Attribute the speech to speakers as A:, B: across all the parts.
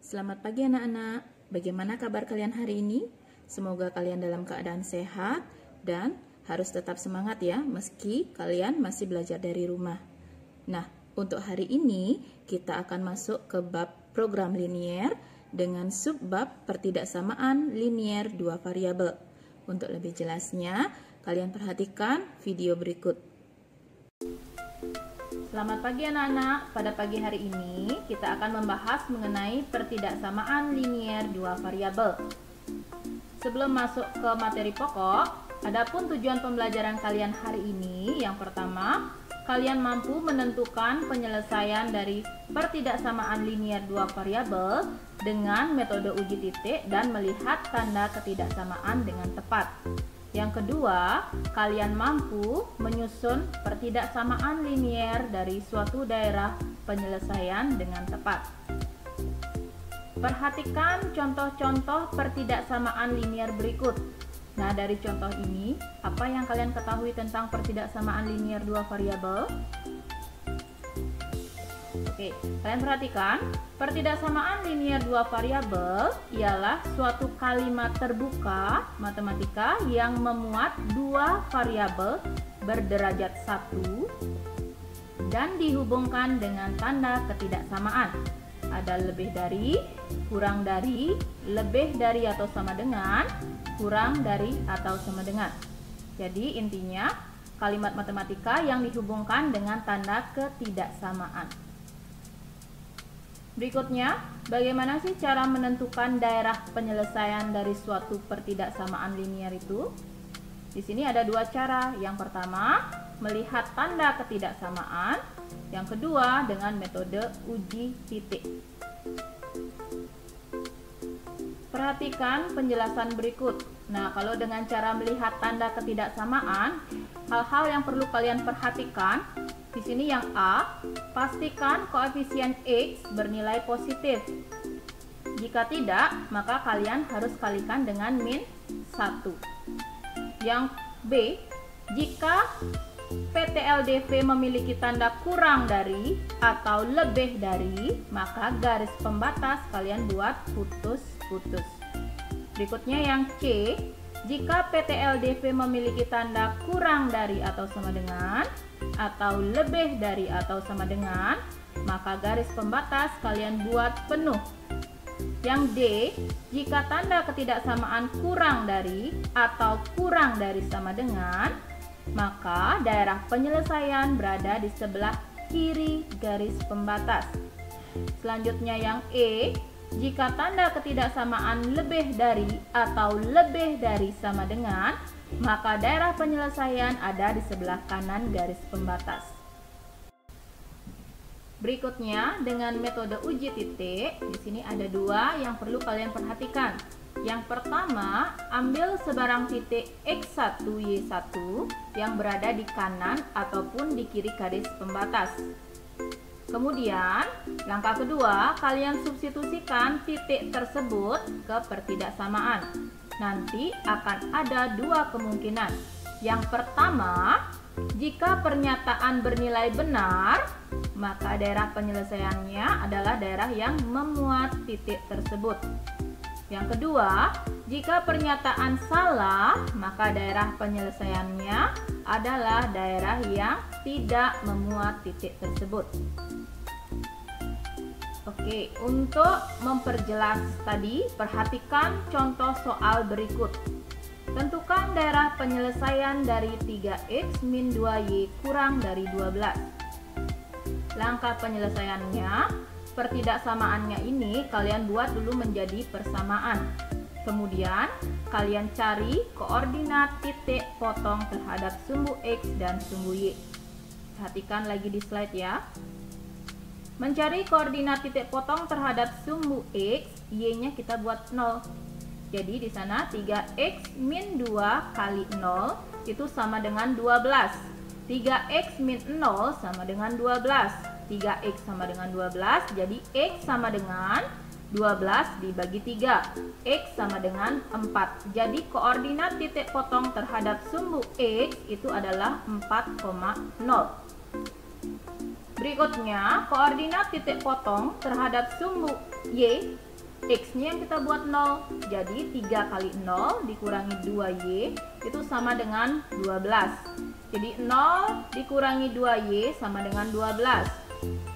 A: Selamat pagi anak-anak, bagaimana kabar kalian hari ini? Semoga kalian dalam keadaan sehat dan harus tetap semangat ya, meski kalian masih belajar dari rumah. Nah, untuk hari ini kita akan masuk ke bab program linier dengan subbab pertidaksamaan linier dua variabel. Untuk lebih jelasnya, kalian perhatikan video berikut. Selamat pagi anak-anak, pada pagi hari ini kita akan membahas mengenai pertidaksamaan linier dua variabel. Sebelum masuk ke materi pokok, adapun tujuan pembelajaran kalian hari ini, yang pertama, kalian mampu menentukan penyelesaian dari pertidaksamaan linier dua variabel dengan metode uji titik dan melihat tanda ketidaksamaan dengan tepat. Yang kedua, kalian mampu menyusun pertidaksamaan linier dari suatu daerah penyelesaian dengan tepat. Perhatikan contoh-contoh pertidaksamaan linier berikut. Nah, dari contoh ini, apa yang kalian ketahui tentang pertidaksamaan linier dua variabel? Oke, kalian perhatikan, pertidaksamaan linier dua variabel ialah suatu kalimat terbuka matematika yang memuat dua variabel berderajat 1 dan dihubungkan dengan tanda ketidaksamaan. Ada lebih dari, kurang dari, lebih dari atau sama dengan, kurang dari atau sama dengan. Jadi intinya kalimat matematika yang dihubungkan dengan tanda ketidaksamaan. Berikutnya, bagaimana sih cara menentukan daerah penyelesaian dari suatu pertidaksamaan linier itu? Di sini ada dua cara. Yang pertama, melihat tanda ketidaksamaan. Yang kedua, dengan metode uji titik. Perhatikan penjelasan berikut. Nah, kalau dengan cara melihat tanda ketidaksamaan, hal-hal yang perlu kalian perhatikan. Di sini yang A, pastikan koefisien X bernilai positif. Jika tidak, maka kalian harus kalikan dengan min 1. Yang B, jika PTLDV memiliki tanda kurang dari atau lebih dari, maka garis pembatas kalian buat putus-putus. Berikutnya yang C, jika PTLDV memiliki tanda kurang dari atau sama dengan, atau lebih dari atau sama dengan, maka garis pembatas kalian buat penuh. Yang D, jika tanda ketidaksamaan kurang dari atau kurang dari sama dengan, maka daerah penyelesaian berada di sebelah kiri garis pembatas. Selanjutnya yang E, jika tanda ketidaksamaan lebih dari atau lebih dari sama dengan, maka daerah penyelesaian ada di sebelah kanan garis pembatas. Berikutnya, dengan metode uji titik, di sini ada dua yang perlu kalian perhatikan. Yang pertama, ambil sebarang titik X1, Y1 yang berada di kanan ataupun di kiri garis pembatas. Kemudian, langkah kedua, kalian substitusikan titik tersebut ke pertidaksamaan. Nanti akan ada dua kemungkinan. Yang pertama, jika pernyataan bernilai benar, maka daerah penyelesaiannya adalah daerah yang memuat titik tersebut. Yang kedua, jika pernyataan salah, maka daerah penyelesaiannya adalah daerah yang tidak memuat titik tersebut. Oke, untuk memperjelas tadi, perhatikan contoh soal berikut. Tentukan daerah penyelesaian dari 3x min 2y kurang dari 12. Langkah penyelesaiannya, pertidaksamaannya ini kalian buat dulu menjadi persamaan. Kemudian, kalian cari koordinat titik potong terhadap sumbu x dan sumbu y. Perhatikan lagi di slide ya. Mencari koordinat titik potong terhadap sumbu X, Y-nya kita buat 0. Jadi di sana 3X min 2 kali 0 itu sama dengan 12. 3X min 0 sama dengan 12. 3X sama dengan 12, jadi X sama dengan 12 dibagi 3. X sama dengan 4. Jadi koordinat titik potong terhadap sumbu X itu adalah 4,0. Berikutnya, koordinat titik potong terhadap sumbu Y X-nya yang kita buat 0. Jadi 3 kali 0 dikurangi 2Y itu sama dengan 12. Jadi 0 dikurangi 2Y sama dengan 12.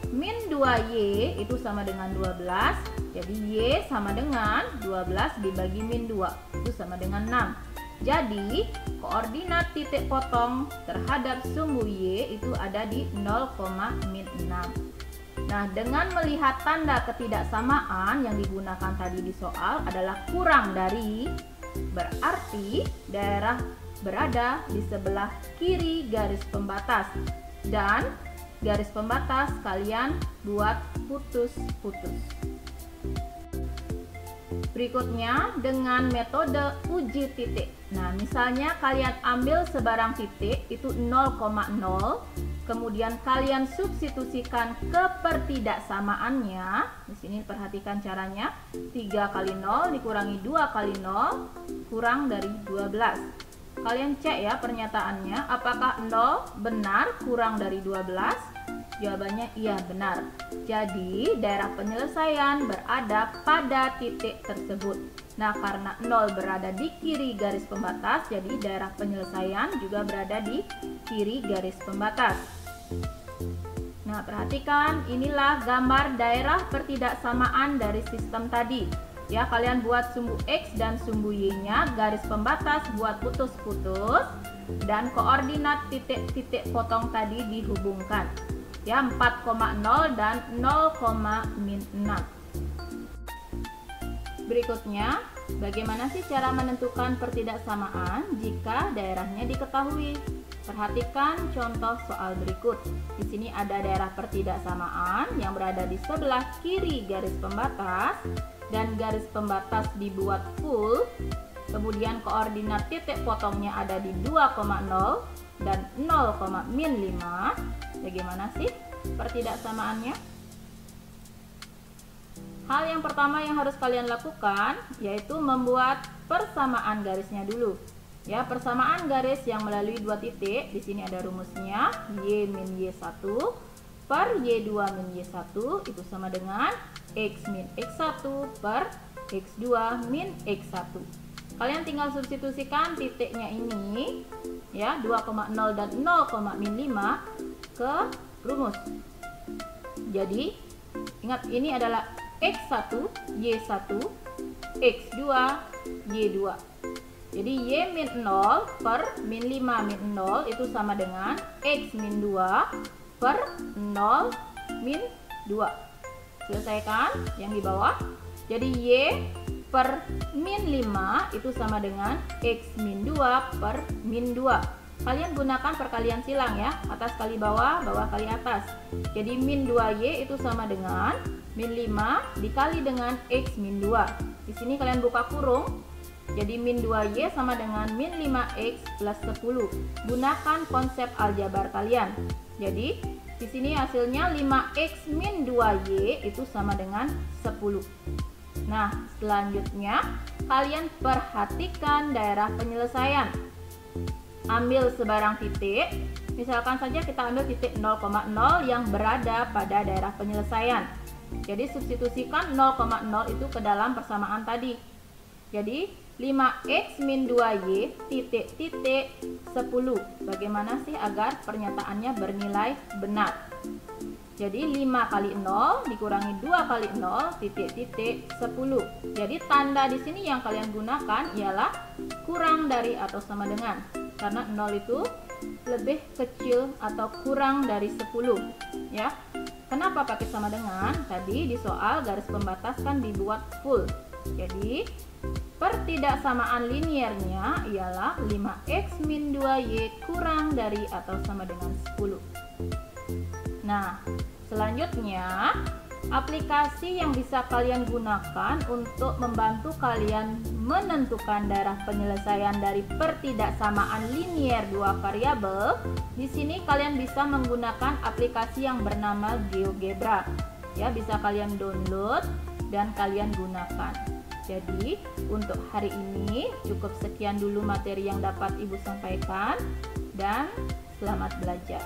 A: Min 2Y itu sama dengan 12. Jadi Y sama dengan 12 dibagi min 2 itu sama dengan 6. Jadi koordinat titik potong terhadap sumbu Y itu ada di 0,-6. Nah, dengan melihat tanda ketidaksamaan yang digunakan tadi di soal adalah kurang dari, berarti daerah berada di sebelah kiri garis pembatas. Dan garis pembatas kalian buat putus-putus. Berikutnya dengan metode uji titik. Nah, misalnya kalian ambil sebarang titik itu 0,0. Kemudian kalian substitusikan kepertidaksamaannya. Di sini perhatikan caranya. 3 kali 0 dikurangi 2 kali 0 kurang dari 12. Kalian cek ya pernyataannya. Apakah 0 benar kurang dari 12? Jawabannya iya benar. Jadi daerah penyelesaian berada pada titik tersebut. Nah, karena 0 berada di kiri garis pembatas, jadi daerah penyelesaian juga berada di kiri garis pembatas. Nah, perhatikan, inilah gambar daerah pertidaksamaan dari sistem tadi. Ya, kalian buat sumbu X dan sumbu Y-nya, garis pembatas buat putus-putus, dan koordinat titik-titik potong tadi dihubungkan. Ya, 4,0 dan 0,-6. Berikutnya, bagaimana sih cara menentukan pertidaksamaan jika daerahnya diketahui? Perhatikan contoh soal berikut. Di sini ada daerah pertidaksamaan yang berada di sebelah kiri garis pembatas dan garis pembatas dibuat full. Kemudian koordinat titik potongnya ada di 2,0 dan 0,-5. Bagaimana sih pertidaksamaannya? Hal yang pertama yang harus kalian lakukan yaitu membuat persamaan garisnya dulu. Ya, persamaan garis yang melalui dua titik, di sini ada rumusnya, Y min Y1 per Y2 min Y1 itu sama dengan X min X1 per X2 min X1. Kalian tinggal substitusikan titiknya ini, ya, 2,0 dan 0,-5 ke rumus. Jadi, ingat ini adalah X1, Y1, X2, Y2. Jadi Y min 0 per min 5 min 0 itu sama dengan X min 2 per 0 min 2. Selesaikan yang di bawah. Jadi Y per min 5 itu sama dengan X min 2 per min 2. Kalian gunakan perkalian silang ya, atas kali bawah, bawah kali atas. Jadi min 2Y itu sama dengan min 5 dikali dengan X min 2. Di sini kalian buka kurung. Jadi min 2Y sama dengan min 5X plus 10. Gunakan konsep aljabar kalian. Jadi di sini hasilnya 5X min 2Y itu sama dengan 10. Nah, selanjutnya kalian perhatikan daerah penyelesaian. Ambil sebarang titik. Misalkan saja kita ambil titik 0,0 yang berada pada daerah penyelesaian. Jadi substitusikan 0,0 itu ke dalam persamaan tadi. Jadi 5X min 2Y titik-titik 10. Bagaimana sih agar pernyataannya bernilai benar? Jadi 5 kali 0 dikurangi 2 kali 0 titik-titik 10. Jadi tanda di sini yang kalian gunakan ialah kurang dari atau sama dengan. Karena 0 itu lebih kecil atau kurang dari 10. Ya. Kenapa pakai sama dengan? Tadi di soal garis pembatas kan dibuat full. Jadi pertidaksamaan linearnya ialah 5X min 2Y kurang dari atau sama dengan 10. Nah, selanjutnya aplikasi yang bisa kalian gunakan untuk membantu kalian menentukan daerah penyelesaian dari pertidaksamaan linear dua variabel. Di sini kalian bisa menggunakan aplikasi yang bernama GeoGebra. Ya, bisa kalian download dan kalian gunakan. Jadi untuk hari ini cukup sekian dulu materi yang dapat Ibu sampaikan dan selamat belajar.